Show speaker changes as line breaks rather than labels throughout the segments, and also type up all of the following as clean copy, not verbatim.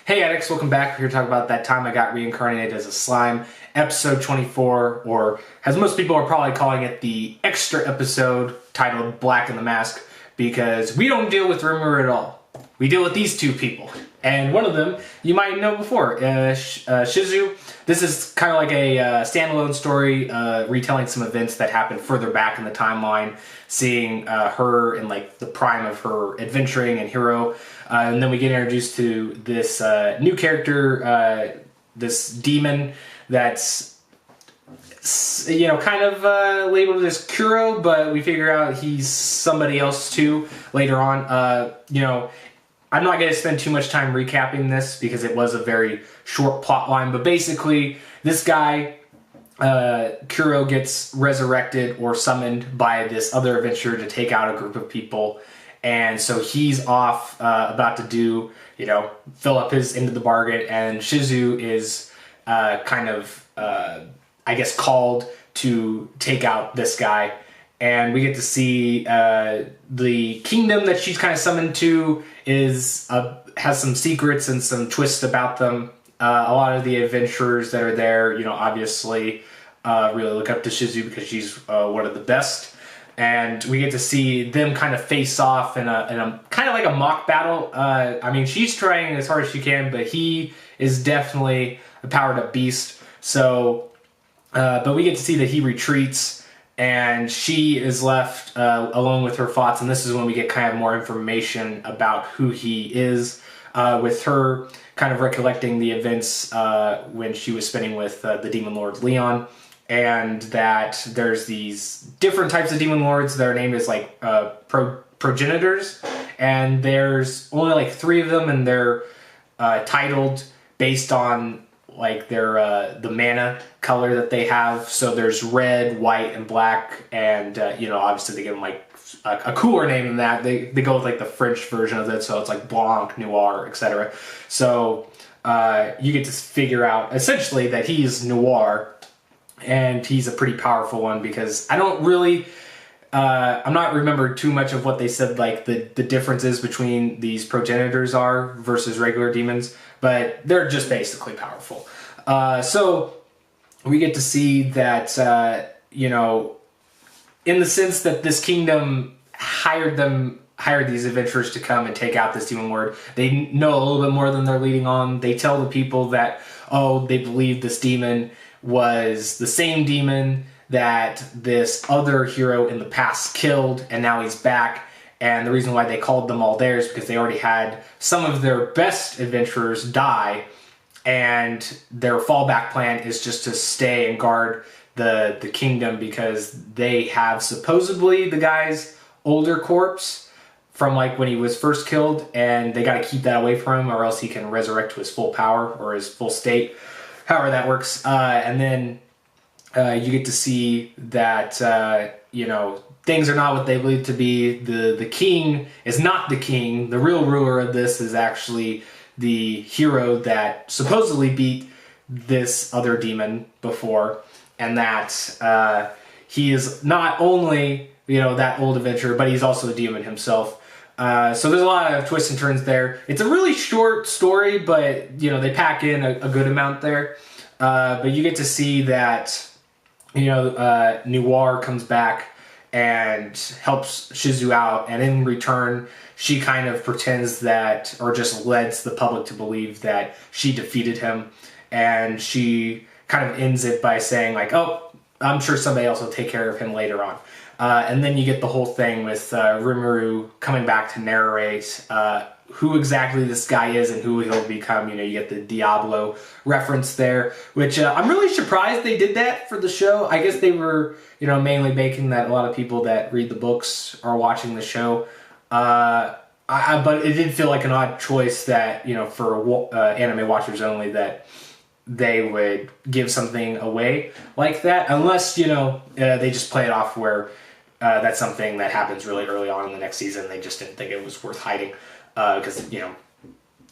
Hey addicts, welcome back. We're here to talk about that time I got reincarnated as a slime, episode 24, or as most people are probably calling it, the extra episode titled Black in the Mask, because we don't deal with Rimuru at all. We deal with these two people. And one of them, you might know before, Shizu. This is kind of like a standalone story, retelling some events that happened further back in the timeline, seeing her in like the prime of her adventuring and hero. And then we get introduced to this new character, this demon that's, kind of labeled as Kuro, but we figure out he's somebody else too later on. I'm not going to spend too much time recapping this because it was a very short plot line, but basically this guy, Kuro, gets resurrected or summoned by this other adventurer to take out a group of people, and so he's off about to do, fill up his end of the bargain, and Shizu is called to take out this guy. And we get to see the kingdom that she's kind of summoned to has some secrets and some twists about them. A lot of the adventurers that are there, obviously really look up to Shizu because she's one of the best. And we get to see them kind of face off in a kind of like a mock battle. She's trying as hard as she can, but he is definitely a powered up beast. So, but we get to see that he retreats, and she is left alone with her thoughts, and this is when we get kind of more information about who he is, with her kind of recollecting the events when she was spinning with the Demon Lord Leon, and that there's these different types of Demon Lords. Their name is like progenitors, and there's only like 3 of them, and they're titled based on like their the mana color that they have. So there's red, white, and black, and obviously they give them like a cooler name than that. They go with like the French version of it, so it's like Blanc, Noir, etc. So you get to figure out essentially that he's Noir, and he's a pretty powerful one, because I don't really I'm not remember too much of what they said, like the differences between these progenitors are versus regular demons, but they're just basically powerful. So we get to see that, in the sense that this kingdom hired these adventurers to come and take out this demon lord. They know a little bit more than they're leading on. They tell the people that, they believe this demon was the same demon that this other hero in the past killed, and now he's back. And the reason why they called them all there is because they already had some of their best adventurers die, and their fallback plan is just to stay and guard the kingdom, because they have supposedly the guy's older corpse from like when he was first killed, and they got to keep that away from him, or else he can resurrect to his full power or his full state, however that works. And then you get to see that things are not what they believe to be. The king is not the king. The real ruler of this is actually the hero that supposedly beat this other demon before, and that he is not only that old adventurer, but he's also a demon himself. So there's a lot of twists and turns there. It's a really short story, but they pack in a good amount there. But you get to see that Noir comes back and helps Shizu out, and in return she kind of pretends that, or just lets the public to believe that she defeated him, and she kind of ends it by saying like, I'm sure somebody else will take care of him later on. And then you get the whole thing with Rimuru coming back to narrate who exactly this guy is and who he'll become. You get the Diablo reference there, which I'm really surprised they did that for the show. I guess they were, mainly making that a lot of people that read the books are watching the show. But it did feel like an odd choice that, for anime watchers only, that they would give something away like that, unless, they just play it off where that's something that happens really early on in the next season. They just didn't think it was worth hiding.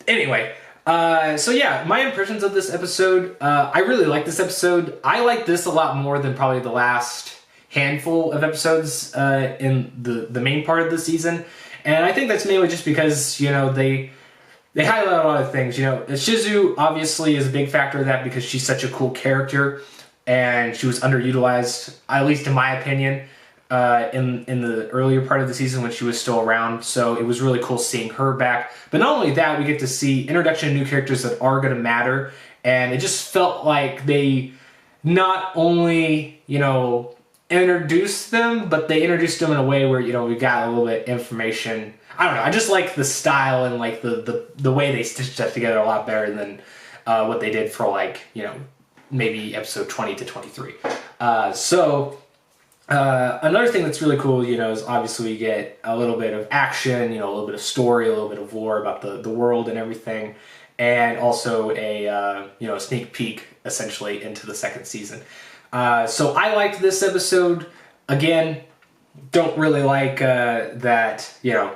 Anyway, so yeah, my impressions of this episode, I really like this episode. I like this a lot more than probably the last handful of episodes in the main part of the season, and I think that's mainly just because they they highlight a lot of things. You know, Shizu obviously is a big factor of that because she's such a cool character, and she was underutilized, at least in my opinion, in the earlier part of the season when she was still around. So it was really cool seeing her back. But not only that, we get to see introduction of new characters that are going to matter, and it just felt like they not only, you know, introduced them, but they introduced them in a way where, you know, we got a little bit information. I don't know. I just like the style and like the way they stitched that together a lot better than what they did for, like, you know, maybe episode 20 to 23. Another thing that's really cool, you know, is obviously we get a little bit of action, you know, a little bit of story, a little bit of lore about the world and everything, and also a you know, a sneak peek essentially into the second season. So I liked this episode. Again, don't really like that, you know,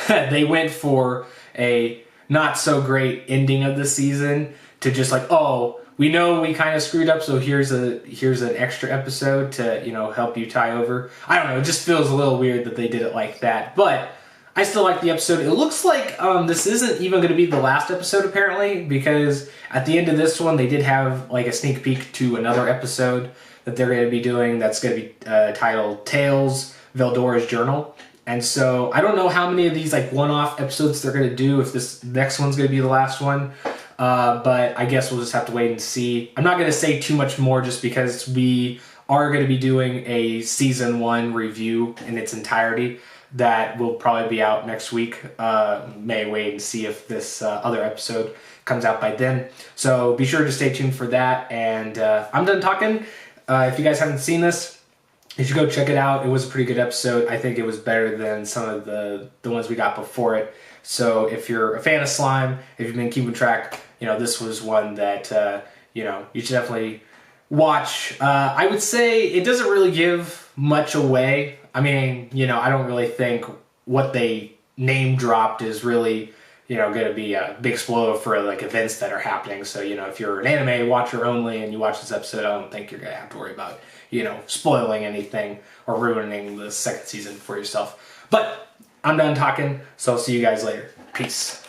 they went for a not so great ending of the season to just like, oh, we know we kind of screwed up, so here's an extra episode to, you know, help you tie over. I don't know, it just feels a little weird that they did it like that, but I still like the episode. It looks like this isn't even going to be the last episode, apparently, because at the end of this one, they did have like a sneak peek to another episode that they're going to be doing that's going to be titled Tales, Veldora's Journal. And so I don't know how many of these like one-off episodes they're going to do, if this next one's going to be the last one. But I guess we'll just have to wait and see. I'm not going to say too much more just because we are going to be doing a season 1 review in its entirety that will probably be out next week. May wait and see if this other episode comes out by then. So be sure to stay tuned for that. And I'm done talking. If you guys haven't seen this, you should go check it out. It was a pretty good episode. I think it was better than some of the ones we got before it. So if you're a fan of slime, if you've been keeping track, you know, this was one that, you know, you should definitely watch. I would say it doesn't really give much away. I mean, you know, I don't really think what they name dropped is really, you know, going to be a big spoiler for like events that are happening. So, you know, if you're an anime watcher only and you watch this episode, I don't think you're going to have to worry about, you know, spoiling anything or ruining the second season for yourself. But I'm done talking, so I'll see you guys later. Peace.